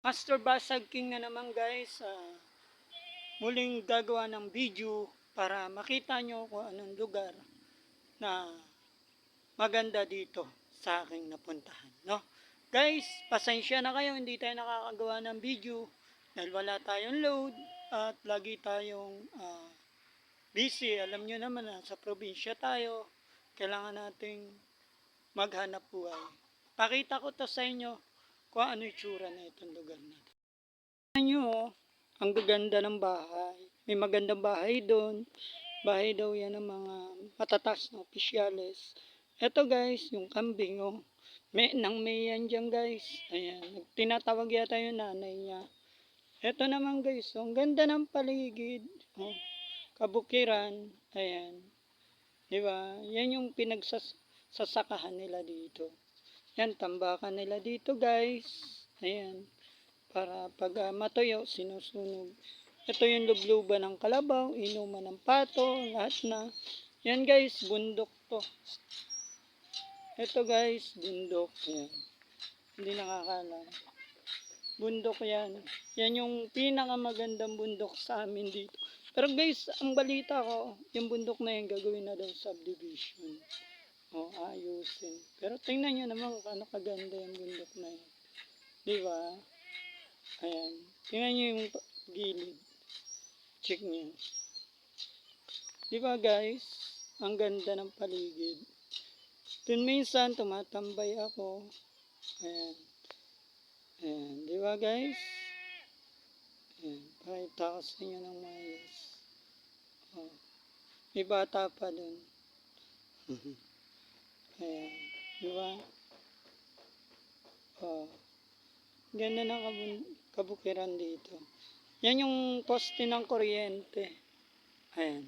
Master Basag King na naman guys, muling gagawa ng video para makita nyo kung anong lugar na maganda dito sa aking napuntahan, no? Guys, pasensya na kayo, hindi tayo nakakagawa ng video dahil wala tayong load at lagi tayong busy. Alam nyo naman na sa probinsya tayo, kailangan nating maghanap buhay. Pakita ko to sa inyo kung ano yung tsura na itong lugar na ito. Tingnan nyo, ang gaganda ng bahay. May magandang bahay doon. Bahay daw yan ng mga matatas na opisyales. Ito guys, yung kambing, oh. May yan dyan guys. Ayan, tinatawag yata yung nanay niya. Ito naman guys, oh, ang ganda ng paligid. Oh, kabukiran. Ayan. Diba? Yan yung pinagsasakahan nila dito. Yan, tambakan nila dito guys. Ayan. Para pag matuyo, sinusunog. Ito yung lubluban ng kalabaw, inuman ng pato, lahat na. Yan guys, bundok to. Ito guys, bundok. Ayan. Hindi nakakalam. Bundok yan. Yan yung pinakamagandang bundok sa amin dito. Pero guys, ang balita ko, yung bundok na yan gagawin na daw subdivision. O, ayusin. Pero tingnan nyo naman kung ano kaganda yung bundok na yan. Diba? Ayan. Tingnan nyo yung gilid. Check nyo. Diba guys? Ang ganda ng paligid. Dun minsan tumatambay ako. Ayan. Ayan. Diba guys? Ayan. Pakita ko sa inyo ng mayos. Oh. May bata pa dun. Ayan. Diba? Oh. Ganda ng kabukiran dito. Yan yung poste ng kuryente. Ayan.